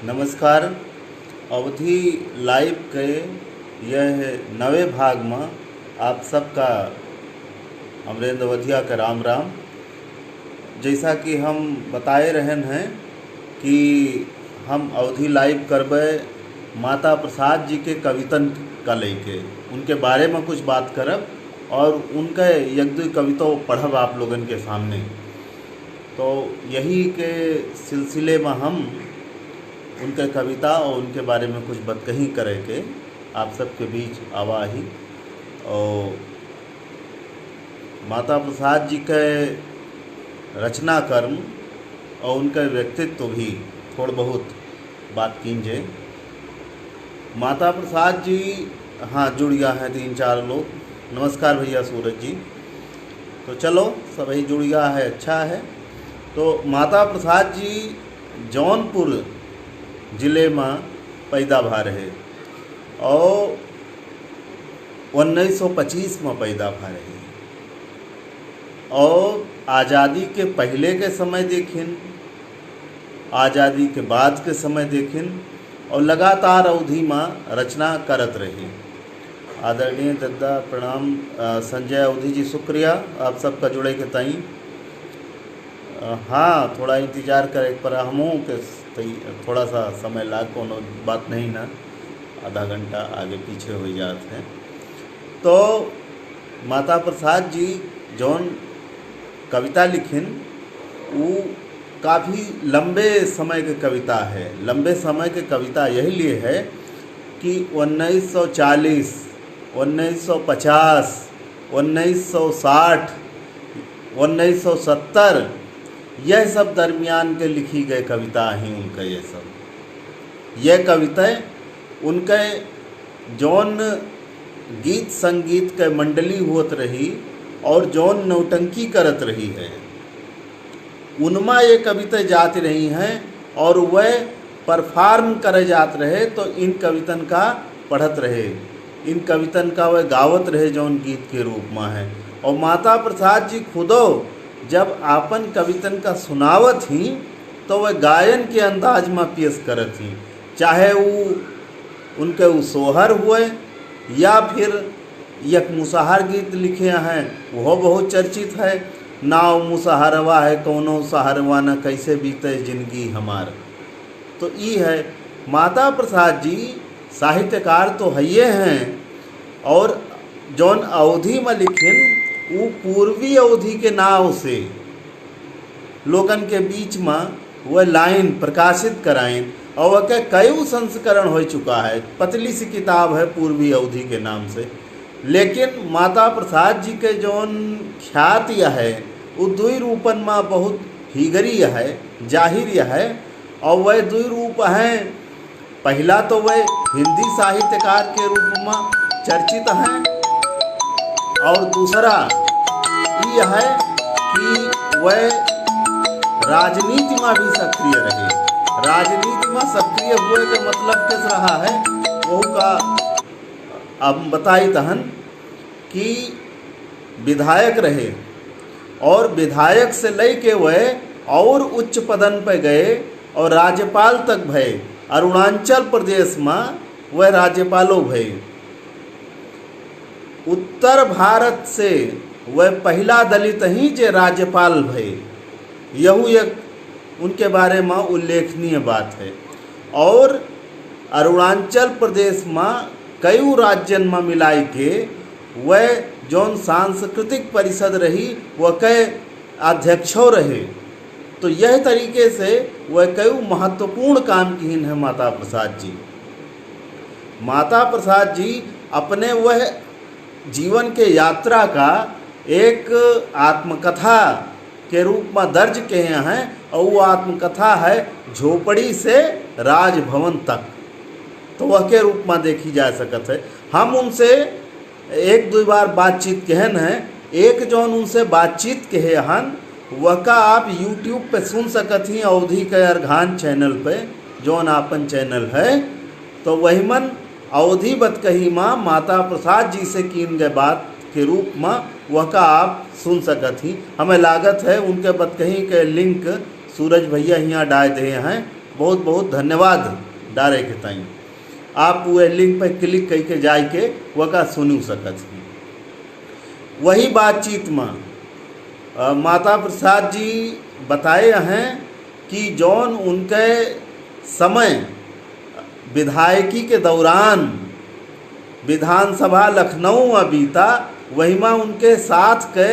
नमस्कार। अवधि लाइव के यह नवे भाग में आप सबका अमरेंद्र वधिया का राम राम। जैसा कि हम बताए रहन हैं कि हम अवधि लाइव करबे माता प्रसाद जी के कवितन का लेके उनके बारे में कुछ बात करब और उनके एक दो कविता पढ़ब आप लोगन के सामने। तो यही के सिलसिले में हम उनके कविता और उनके बारे में कुछ बतकही करे के आप सबके बीच आवा ही। और माता प्रसाद जी के रचना कर्म और उनका व्यक्तित्व भी थोड़ा बहुत बात कीजिए। माता प्रसाद जी हाँ जुड़ गया है 3-4 लोग। नमस्कार भैया सूरज जी। तो चलो सभी जुड़ गया है, अच्छा है। तो माता प्रसाद जी जौनपुर ज़िले में पैदा भा रहे और 1925 में पैदा भा रहे और आज़ादी के पहले के समय देखिन, आज़ादी के बाद के समय देखिन और लगातार अवधि में रचना करत रही। आदरणीय दादा प्रणाम। संजय अवधि जी शुक्रिया आप सबका जुड़े के ताई। हाँ थोड़ा इंतज़ार करे पर हमों के थोड़ा सा समय लाग, कोनो बात नहीं ना, आधा घंटा आगे पीछे हो जाते हैं। तो माता प्रसाद जी जौन कविता लिखिन वो काफ़ी लंबे समय के कविता है। लंबे समय के कविता यही लिए है कि 1940, 1950, 1960, 1970 यह सब दरमियान के लिखी गए कविता हैं उनका। ये सब यह कविताएं उनके जौन गीत संगीत के मंडली होत रही और जौन नौटंकी करत रही है उनमें ये कविताएं जाती रही हैं और वह परफॉर्म करे जात रहे। तो इन कवितन का पढ़त रहे, इन कवितन का वह गावत रहे जौन गीत के रूप में है। और माता प्रसाद जी खुदो जब आपन कवितन का सुनावत ही तो वह गायन के अंदाज में पेश करत ही, चाहे वो उनके वो सोहर हुए या फिर एक मुसहर गीत लिखे हैं वह बहुत चर्चित है। नाव मुसहरवा है कौनो सहरवा न कैसे बीते जिंदगी हमार। तो ये है माता प्रसाद जी साहित्यकार तो है हैं और जौन अवधि में लिखिन वो पूर्वी अवधि के नाव से लोगन के बीच में वह लाइन प्रकाशित कराइन और वह के कई संस्करण हो चुका है। पतली सी किताब है पूर्वी अवधि के नाम से। लेकिन माता प्रसाद जी के जौन ख्यात यह है वो दुई रूपन में बहुत हिगरी है, जाहिर है। और वह दुई रूप हैं, पहला तो वह हिंदी साहित्यकार के रूप में चर्चित हैं और दूसरा ये है कि वह राजनीति में भी सक्रिय रहे। राजनीति में सक्रिय हुए के मतलब किस रहा है वो का अब बताई तहन कि विधायक रहे और विधायक से लेके वह और उच्च पदन पर गए और राज्यपाल तक भये। अरुणाचल प्रदेश में वह राज्यपालों भये। उत्तर भारत से वह पहला दलित ही जे राज्यपाल भये। यहू एक उनके बारे में उल्लेखनीय बात है। और अरुणाचल प्रदेश में कई राज्यन में मिलाई के वह जौन सांस्कृतिक परिषद रही वह कई अध्यक्षों रहे। तो यह तरीके से वह कई महत्वपूर्ण काम किन है माता प्रसाद जी। माता प्रसाद जी अपने वह जीवन के यात्रा का एक आत्मकथा के रूप में दर्ज किए हैं और वो आत्मकथा है झोपड़ी से राजभवन तक। तो वह के रूप में देखी जा सकत है। हम उनसे एक दो बार बातचीत कहन है। एक जौन उनसे बातचीत कहे हन वह का आप यूट्यूब पे सुन सकत ही अवधि के अर्घान चैनल पे जौन आपन चैनल है। तो वही मन अवधि बतकही माँ माता प्रसाद जी से कीन गए बात के रूप में वह का आप सुन सकत ही। हमें लागत है उनके बतकही के लिंक सूरज भैया यहाँ डाल दे हैं बहुत बहुत धन्यवाद डारे के ताई। आप वो लिंक पर क्लिक करके जाए के वका सुनू सकत हैं। वही बातचीत में माता प्रसाद जी बताए हैं कि जौन उनके समय विधायकी के दौरान विधानसभा लखनऊ में बीता, वही में उनके साथ के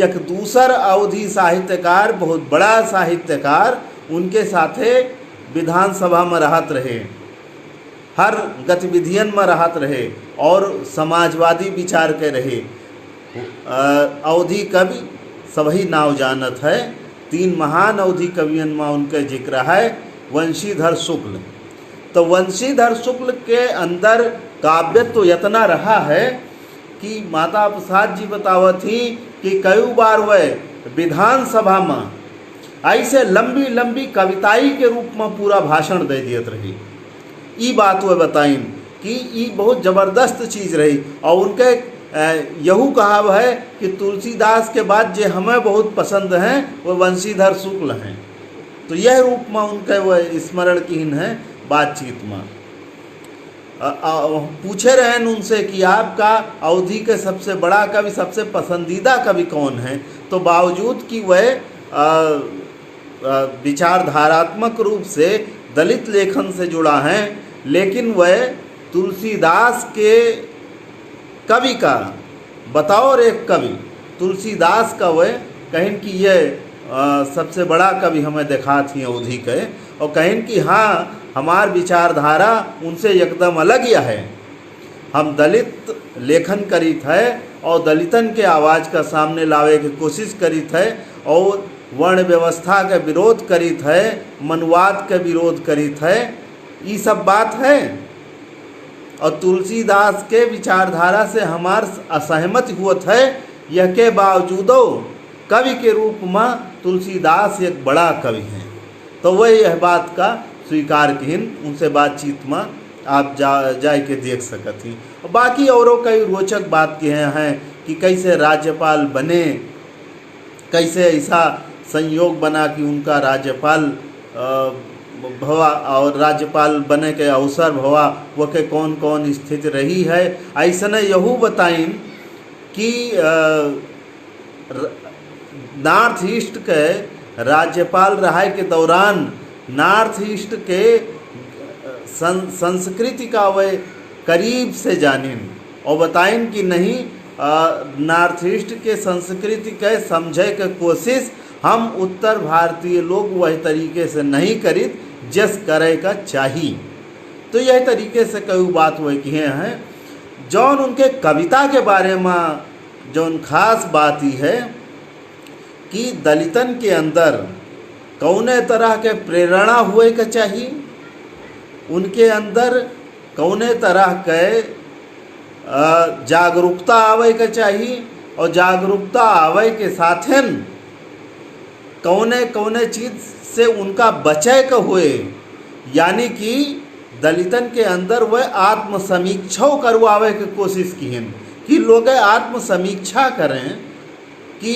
एक दूसर अवधि साहित्यकार, बहुत बड़ा साहित्यकार उनके साथे विधानसभा में रहत रहे, हर गतिविधियन में रहत रहे और समाजवादी विचार के रहे। अवधि कवि सभी नाव जानत है। 3 महान अवधि कवियन में उनके जिक्र है। वंशीधर शुक्ल, तो वंशीधर शुक्ल के अंदर काव्य तो इतना रहा है कि माता प्रसाद जी बतावत थी कि कई बार वह विधानसभा में ऐसे लंबी लंबी कविताई के रूप में पूरा भाषण दे दियत रही। ई बात वह बताइन कि ई बहुत ज़बरदस्त चीज़ रही। और उनके यहू कहाव है कि तुलसीदास के बाद जे हमें बहुत पसंद हैं वह वंशीधर शुक्ल हैं। तो यह रूप में उनके वह स्मरण कीन है। बातचीत में पूछे रहे उनसे कि आपका अवधि के सबसे बड़ा कवि, सबसे पसंदीदा कवि कौन है, तो बावजूद कि वह विचारधारात्मक रूप से दलित लेखन से जुड़ा है, लेकिन वह तुलसीदास के कवि का बतौर एक कवि तुलसीदास का वह कहें कि यह सबसे बड़ा कवि हमें देखा थी अवधि के, और कहें कि हाँ हमार विचारधारा उनसे एकदम अलग यह है। हम दलित लेखन करीत है और दलितन के आवाज़ का सामने लावे की कोशिश करीत है और वर्ण व्यवस्था के विरोध करीत है, मनुवाद के विरोध करीत है, ये सब बात है। और तुलसीदास के विचारधारा से हमार असहमत हुआ है, यह के बावजूदो कवि के रूप में तुलसीदास एक बड़ा कवि हैं। तो वह यह बात का स्वीकार किन, उनसे बातचीत में आप जाए के देख सकती। और बाकी औरों कई रोचक बात के हैं कि कैसे राज्यपाल बने, कैसे ऐसा संयोग बना कि उनका राज्यपाल भवा और राज्यपाल बने के अवसर भवा, वो के कौन कौन स्थिति रही है। ऐसा यहू बताइन कि नॉर्थ ईस्ट के राज्यपाल रहा के दौरान नॉर्थ ईस्ट के संस्कृति का वह करीब से जानिन और बताइन कि नहीं नॉर्थ ईस्ट के संस्कृति के समझे के कोशिश हम उत्तर भारतीय लोग वह तरीके से नहीं करित जस करे का चाहिए। तो यह तरीके से कई बात वह किए हैं। जौन उनके कविता के बारे में जौन खास बात ही है कि दलितन के अंदर कौने तरह के प्रेरणा हुए के चाहिए, उनके अंदर कौने तरह के जागरूकता आवे के चाहिए, और जागरूकता आवे के साथन कौने कौने चीज़ से उनका बचे के हुए, यानी कि दलितन के अंदर वह आत्मसमीक्षा करवावे की कोशिश की हैं कि लोग आत्मसमीक्षा करें कि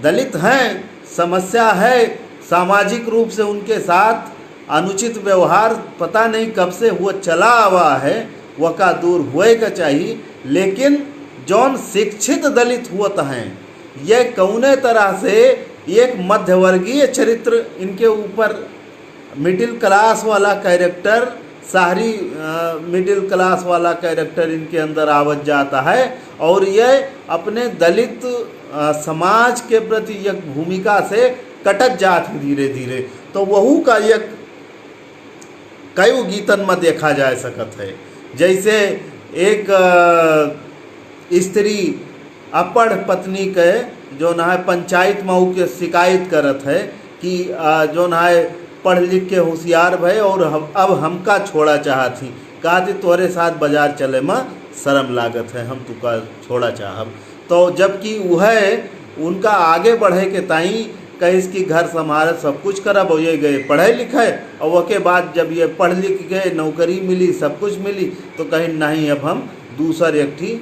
दलित हैं, समस्या है, सामाजिक रूप से उनके साथ अनुचित व्यवहार पता नहीं कब से वो चला हुआ है, वह का दूर हुए का चाहिए। लेकिन जौन शिक्षित दलित होता हैं यह कौने तरह से एक मध्यवर्गीय चरित्र इनके ऊपर मिडिल क्लास वाला कैरेक्टर, शहरी मिडिल क्लास वाला कैरेक्टर इनके अंदर आवत जाता है और यह अपने दलित समाज के प्रति एक भूमिका से कटत जात धीरे धीरे। तो वहू का एक कई गीतन में देखा जा सकत है। जैसे एक स्त्री अपढ़ पत्नी के जो ना है पंचायत में के शिकायत करत है कि जो ना है पढ़ लिख के होशियार भय और अब हमका छोड़ा चाहती, कहती तोहरे साथ बाजार चले में शर्म लागत है, हम तुका छोड़ा चाहब। तो जबकि वह उनका आगे बढ़े के ताई कहीं कि घर संभाल सब कुछ करब, और ये गए पढ़े लिखे और वो के बाद जब ये पढ़ लिख गए नौकरी मिली सब कुछ मिली तो कहीं नहीं अब हम दूसर एक ठी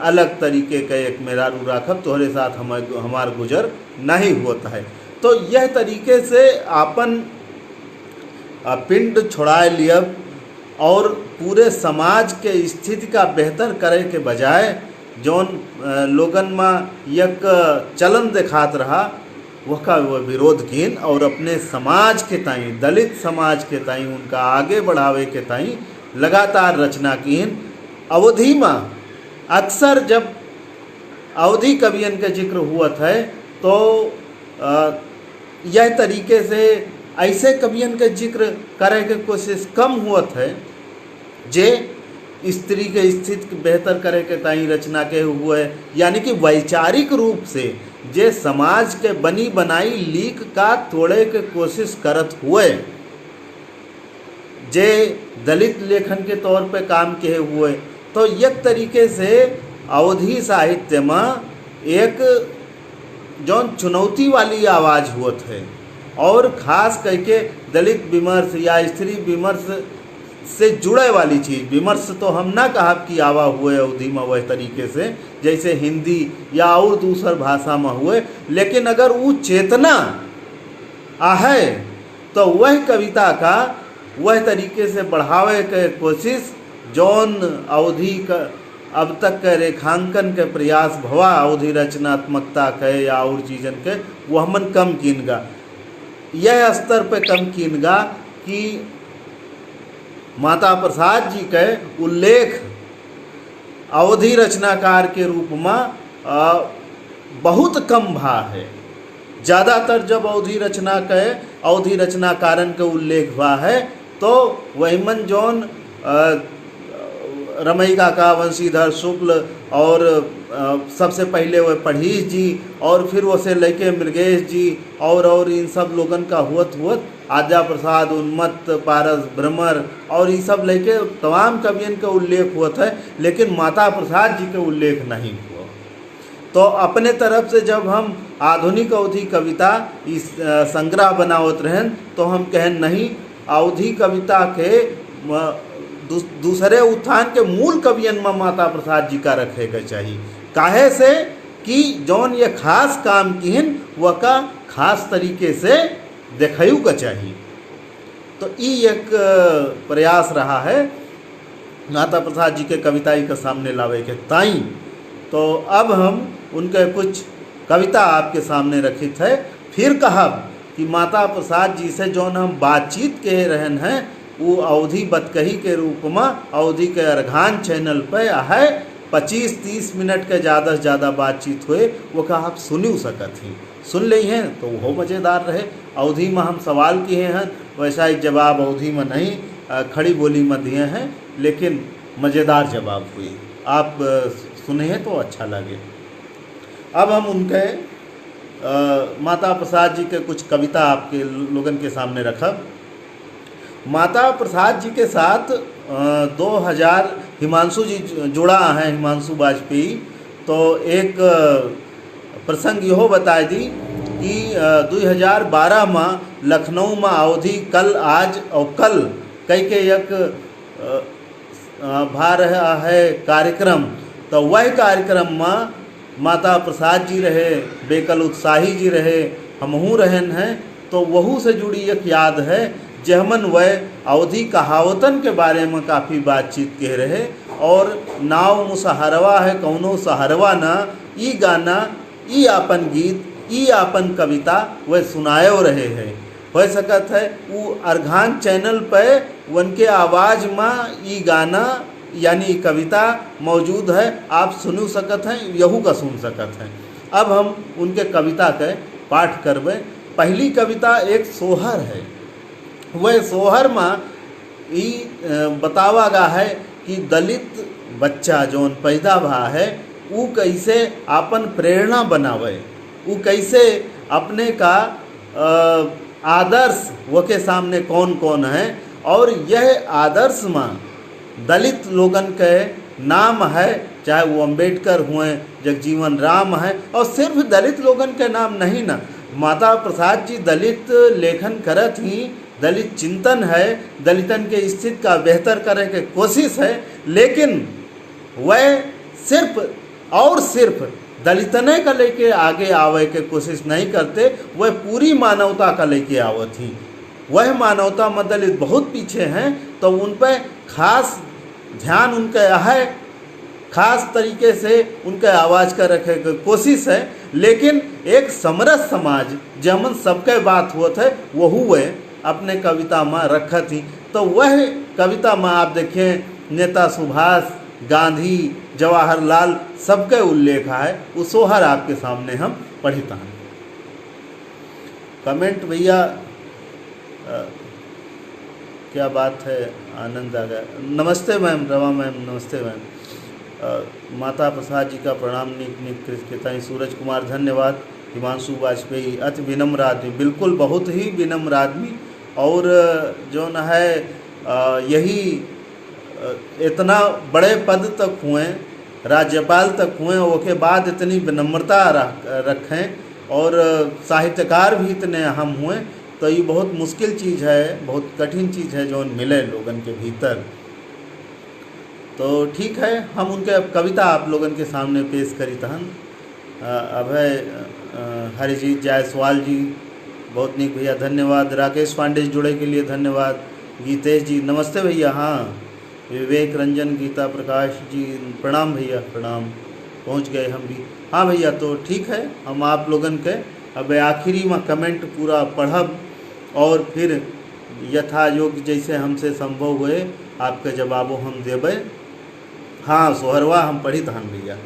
अलग तरीके का एक मेहरारू राखब, तोहरे साथ हमार गुजर नहीं होता है। तो यह तरीके से अपन पिंड छोड़ाए लियब और पूरे समाज के स्थिति का बेहतर करे के बजाय जौन लोगन में एक चलन दिखात रहा वह विरोध कीन और अपने समाज के ताई, दलित समाज के ताई, उनका आगे बढ़ावे के ताई लगातार रचना कीन। अवधि में अक्सर जब अवधि कवियन के जिक्र हुआ था तो यह तरीके से ऐसे कवियन के जिक्र करे के कोशिश कम हुआ है जे स्त्री के स्थिति बेहतर करे के ताई रचना के हुए, यानी कि वैचारिक रूप से जे समाज के बनी बनाई लीक का तोड़े के कोशिश करत हुए, जे दलित लेखन के तौर पे काम किए हुए। तो एक तरीके से अवधि साहित्य में एक जौन चुनौती वाली आवाज़ हुआ है और ख़ास करके दलित विमर्श या स्त्री विमर्श से जुड़े वाली चीज़। विमर्श तो हम ना कहा कि आवा हुए अवधि में वह तरीके से जैसे हिंदी या और दूसर भाषा में हुए, लेकिन अगर वो चेतना आहे तो वह कविता का वह तरीके से बढ़ावे के कोशिश जौन अवधि का अब तक के रेखांकन के प्रयास भवा अवधि रचनात्मकता के या और चीज़न के वो हमन कम कीनगा, यह स्तर पे कम कीनगा कि माता प्रसाद जी के उल्लेख अवधि रचनाकार के रूप में बहुत कम भा है। ज़्यादातर जब अवधि रचनाकारन के उल्लेख हुआ है तो वहीमन जौन रमई काका, वंशीधर शुक्ल और सबसे पहले वह पढ़ीस जी और फिर वैसे लेके मृगेश जी और इन सब लोगन का हुत आद्या प्रसाद, उन्मत्त, पारस, भ्रमर और ये सब लेके तमाम कवियन का उल्लेख हुआ था, लेकिन माता प्रसाद जी के उल्लेख नहीं हुआ। तो अपने तरफ से जब हम आधुनिक अवधि कविता इस संग्रह बनावत रहें तो हम कहें नहीं, अवधि कविता के दूसरे उत्थान के मूल कवियन में माता प्रसाद जी का रखे के चाहिए। काहे से कि जौन ये खास काम किन वह का खास तरीके से देखयू का चाहिए। तो ये एक प्रयास रहा है माता प्रसाद जी के कविताई के सामने लावे के ताई। तो अब हम उनके कुछ कविता आपके सामने रखित है। फिर कहा कि माता प्रसाद जी से जौन हम बातचीत कह रहन हैं वो अवधि बतकही के रूप में अवधि के अर्घान चैनल पे है 25-30 मिनट के ज़्यादा से ज़्यादा बातचीत हुए, वो कहा आप सुनी सकत ही, सुन ली हैं तो वो मज़ेदार रहे। अवधि में हम सवाल किए हैं, वैसा ही जवाब अवधि में नहीं खड़ी बोली में दिए हैं, लेकिन मज़ेदार जवाब हुए। आप सुने हैं तो अच्छा लगे। अब हम उनके माता प्रसाद जी के कुछ कविता आपके लोगन के सामने रखा। माता प्रसाद जी के साथ 2000 हिमांशु जी जुड़ा है, हिमांशु वाजपेयी। तो एक प्रसंग यहो बताए दी कि 2012 में लखनऊ में अवधि कल आज और कल कई के एक भा रहा है कार्यक्रम। तो वह कार्यक्रम में माता प्रसाद जी रहे, बेकल उत्साही जी रहे, हमहू रहन हैं। तो वहू से जुड़ी एक याद है जहमन वह अवधि कहावतन के बारे में काफ़ी बातचीत कह रहे और नाव मुसहरवा है कौनो सहरवा ना, ई गाना, ई आपन गीत, ई आपन कविता वह सुनायो रहे हैं। हो सकत है वो अर्घान चैनल पे उनके आवाज़ में ई गाना यानी कविता मौजूद है, आप सुन सकत हैं, यहू का सुन सकत हैं। अब हम उनके कविता के पाठ करबे। पहली कविता एक सोहर है। वह सोहर में ई बतावा गा है कि दलित बच्चा जौन पैदा भा है वो कैसे अपन प्रेरणा बनावे, वो कैसे अपने का आदर्श वो के सामने कौन कौन है, और यह आदर्श में दलित लोगन के नाम है, चाहे वो अंबेडकर हुए, जगजीवन राम है, और सिर्फ दलित लोगन के नाम नहीं ना, माता प्रसाद जी दलित लेखन करत ही दलित चिंतन है, दलितन के स्थिति का बेहतर करे के कोशिश है, लेकिन वह सिर्फ और सिर्फ दलितने का लेके आगे आवे के कोशिश नहीं करते, वह पूरी मानवता का लेके आवत ही। वह मानवता में दलित बहुत पीछे हैं, तो उन पर खास ध्यान उनका है, खास तरीके से उनके आवाज़ का रखे की कोशिश है। लेकिन एक समरस समाज जमन सबके बात हुआ थे वो हुए अपने कविता में रखा थी। तो वह कविता में आप देखें नेता सुभाष, गांधी, जवाहरलाल सबके उल्लेख है। वो सोहर आपके सामने हम पढ़ता हैं। कमेंट भैया क्या बात है, आनंद आ गया। नमस्ते मैम, रमा मैम नमस्ते मैम। माता प्रसाद जी का प्रणाम निक निक कृतज्ञताएं। सूरज कुमार धन्यवाद। हिमांशु वाजपेयी अति विनम्र आदमी, बिल्कुल बहुत ही विनम्र आदमी। और जो न है यही इतना बड़े पद तक हुए, राज्यपाल तक हुए, उसके बाद इतनी विनम्रता रखें और साहित्यकार भी इतने अहम हुए, तो ये बहुत मुश्किल चीज़ है, बहुत कठिन चीज़ है जो मिले लोगन के भीतर। तो ठीक है, हम उनके कविता आप लोगन के सामने पेश करी तहन। अभय हरिजीत जायसवाल जी बहुत निक भैया धन्यवाद। राकेश पांडे जुड़े के लिए धन्यवाद। गीतेश जी नमस्ते भैया। हाँ, विवेक रंजन, गीता प्रकाश जी प्रणाम भैया प्रणाम, पहुंच गए हम भी। हाँ भैया, तो ठीक है, हम आप लोगन के अब आखिरी में कमेंट पूरा पढ़ब और फिर यथा योग्य जैसे हमसे संभव हुए आपके जवाबों हम देवे। हाँ, सोहरवा हम पढ़ी तहन भैया।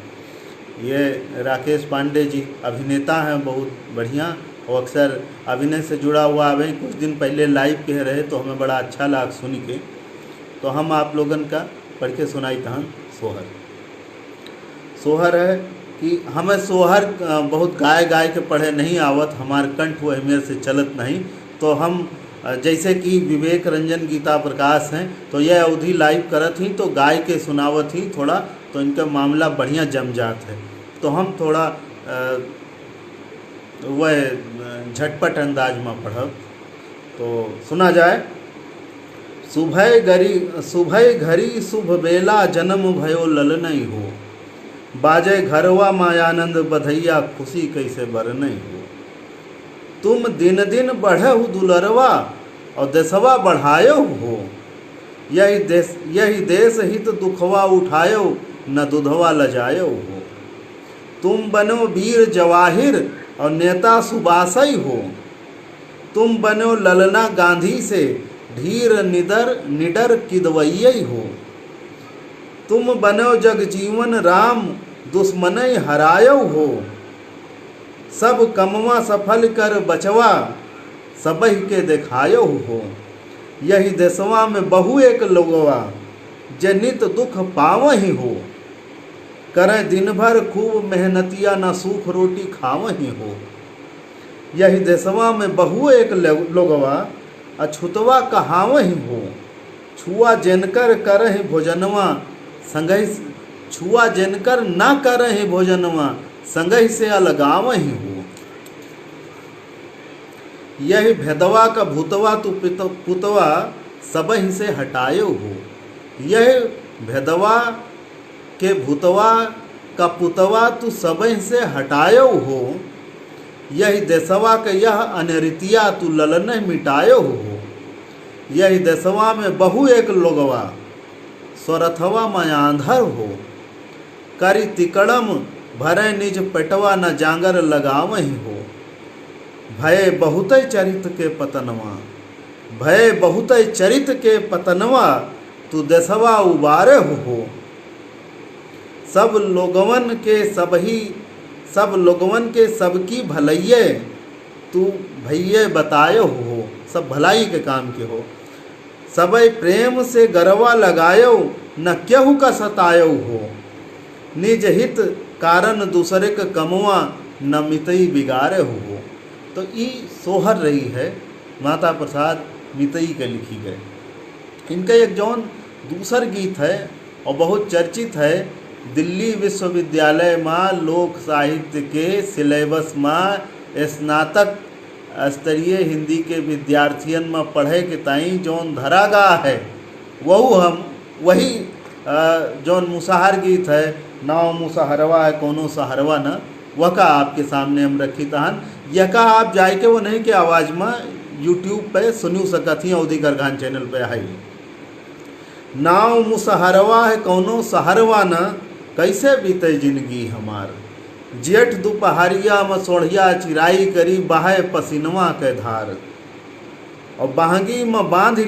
ये राकेश पांडे जी अभिनेता हैं बहुत बढ़िया, और अक्सर अभिनय से जुड़ा हुआ है। कुछ दिन पहले लाइव कह रहे तो हमें बड़ा अच्छा लगा सुन के, तो हम आप लोगन का पढ़ के सुनाई तहन सोहर। सोहर है कि हमें सोहर बहुत गाय के पढ़े नहीं आवत, हमार कंठ वह मेरे से चलत नहीं। तो हम जैसे कि विवेक रंजन, गीता प्रकाश हैं, तो यह अवधि लाइव करत ही तो गाय के सुनावत ही थोड़ा, तो इनका मामला बढ़िया जम जात है। तो हम थोड़ा वह झटपट अंदाज में पढ़ब, तो सुना जाए। सुबह घड़ी शुभ बेला, जन्म भयो ललनई हो। बाजे घरवा मायानंद, बधैया खुशी कैसे बरनई हो। तुम दिन दिन बढ़हु दुलरवा, और देशवा बढ़ायो हो। यही देश हित दुखवा उठायो, न दुधवा लजायो हो। तुम बनो वीर जवाहिर, और नेता सुबासई हो। तुम बनो ललना गांधी से, धीर निडर किदवैयई हो। तुम बनो जगजीवन राम, दुश्मनई हरायो हो। सब कमवा सफल कर बचवा, सबही के देखायो हो। यही देशवा में बहु एक लोगवा, जे नित दुख पावही हो। करें दिन भर खूब मेहनतिया, न सूख रोटी खावही हो। यही देशवा में बहु एक लोगवा, अछुतवा कहावही हो। छुआ जेनकर करहि भोजनवा, संगहि छुआ जेनकर ना करहि भोजनवा, संगहि से अलगावही हो। यही भेदवा का भूतवा तू पुतवा, सबहि से हटायो हो। यह भेदवा के भूतवा का पुतवा तू सबहि से हटायो हो। यही देशवा के यह अनरितिया, तू ललन मिटायो हो। यही देशवा में बहु एक लोगवा, स्वरथवा मयांधर हो। करी तिकड़म भरे निज पेटवा, न जांगर लगावही हो। भय बहुत चरित के पतनवा, भय बहुत चरित के पतनवा, तू देशवा उबारे हो। सब लोगवन के सबकी भलैये, तू भैये बतायो हो। सब भलाई के काम के हो। सबई प्रेम से गरवा लगायो, न केहू का सतायो हो। निज हित कारण दूसरे के कमवा, न मितई बिगाड़े हो। तो ये सोहर रही है माता प्रसाद मितई के लिखी गए। इनका एक जौन दूसर गीत है और बहुत चर्चित है, दिल्ली विश्वविद्यालय में लोक साहित्य के सिलेबस में स्नातक स्तरीय हिंदी के विद्यार्थियन में पढ़े के ताई जौन धरागा है, वही जौन मुसाहर गीत है, नाव मुसाहरवा है कोनो सहारवा न, वह का आपके सामने हम रखी तहन। यह का आप जाए के वो नहीं के आवाज़ में यूट्यूब पे सुनू सकत ही अवधी करघान चैनल पे आई। नाव मुसहरवा है कौनो सहरवा न, कैसे बीते जिंदगी हमार। जेठ दोपहरिया में सोढ़िया चिराई करी, बहाय पसीनवा के धार। और बहंगी में बांध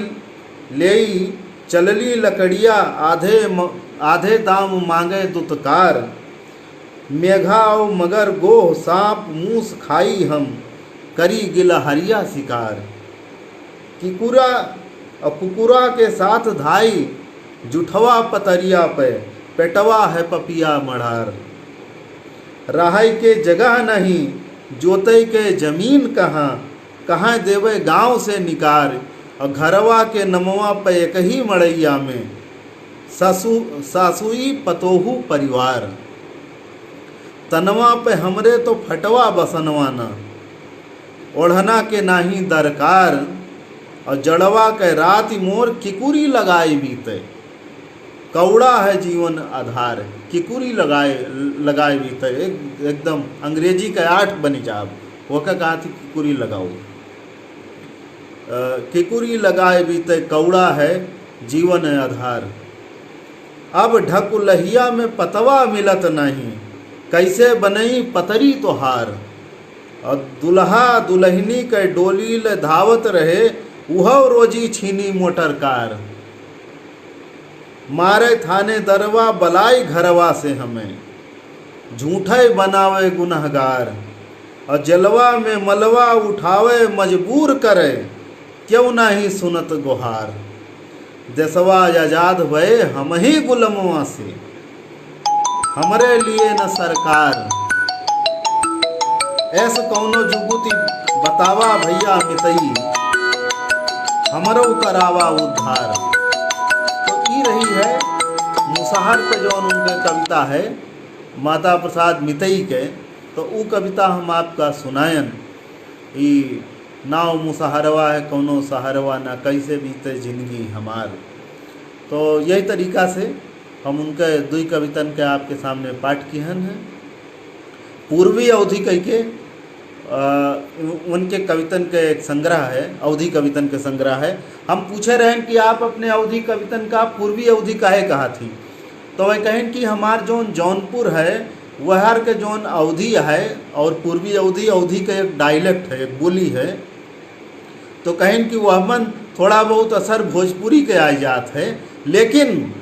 लेई चलली लकड़िया, आधे दाम मांगे दुतकार। मेघा और मगर गोह सांप मूस खाई हम, करी गिलहरिया शिकार। किकुरा और कुकुरा के साथ धाई, जुठवा पतरिया पे, पेटवा है पपिया मढ़ार। रहाई के जगह नहीं, जोतई के जमीन कहाँ, कहाँ देवे गांव से निकार। और घरवा के नमवा पे एक ही मड़ैया में, सासुई पतोहू परिवार। तनवा पे हमरे तो फटवा बसनवा न, ओढ़ना के नाही दरकार। और जड़वा के रात मोर किकुरी लगाई बीते, कौड़ा है जीवन आधार। किकुरी लगाए बीते, एकदम अंग्रेजी का 8 बनी जाब वो का कहा थी किकुरी लगाओ। किकुरी लगाए बीते, कौड़ा है जीवन आधार। अब ढकुलहिया में पतवा मिलत नहीं, कैसे बनई पतरी तोहार। और दुल्हा दुल्हनी के डोली ले धावत रहे, उह रोजी छीनी मोटर कार। मारे थाने दरवा बलाई घरवा से हमें, झूठे बनावे गुनहगार। और जलवा में मलवा उठावे मजबूर करे, क्यों नहीं सुनत गुहार। देशवा आजाद भये हम ही गुलामवा से, हमरे लिए न सरकार। ऐसा कौनो जुगुती बतावा भैया मितई, हमरो करावा उद्धार। तो ई रही है मुसहर पे जो उनके कविता है माता प्रसाद मितई के। तो वो कविता हम आपका सुनायन। ई नाव मुसहरवा है कौनो सहरवा ना, कैसे बीते जिंदगी हमार। तो यही तरीका से हम उनके 2 कवितन के आपके सामने पाठ किहन हैं। पूर्वी अवधि कह के उनके कवितन के एक संग्रह है, अवधि कवितन के संग्रह है। हम पूछे रहें कि आप अपने अवधि कवितन का पूर्वी अवधि काहे कहा थी। तो वह कहें कि हमार जोन जौनपुर है वह हर के जोन अवधि है, और पूर्वी अवधि अवधि का एक डायलेक्ट है, एक बोली है। तो कहें कि वह मन थोड़ा बहुत असर भोजपुरी के आ जात है, लेकिन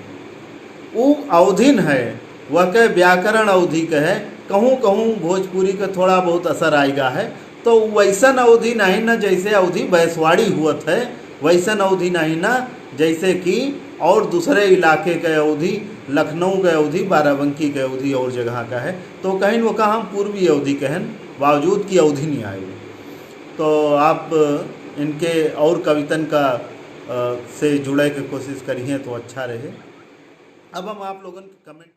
वो अवधिन है, वह के व्याकरण अवधि के है। कहूँ कहूँ भोजपुरी का थोड़ा बहुत असर आएगा है। तो वैसन अवधि नहीं ना जैसे अवधि बैसवाड़ी हुआ है, वैसन अवधि नहीं ना जैसे कि और दूसरे इलाके के अवधि, लखनऊ के अवधि, बाराबंकी के अवधि और जगह का है। तो कहीं वो कहा हम पूर्वी अवधि कहन, बावजूद की अवधि नहीं आई। तो आप इनके और कवितन का से जुड़े के कोशिश करिए तो अच्छा रहे। अब हम आप लोगों के कमेंट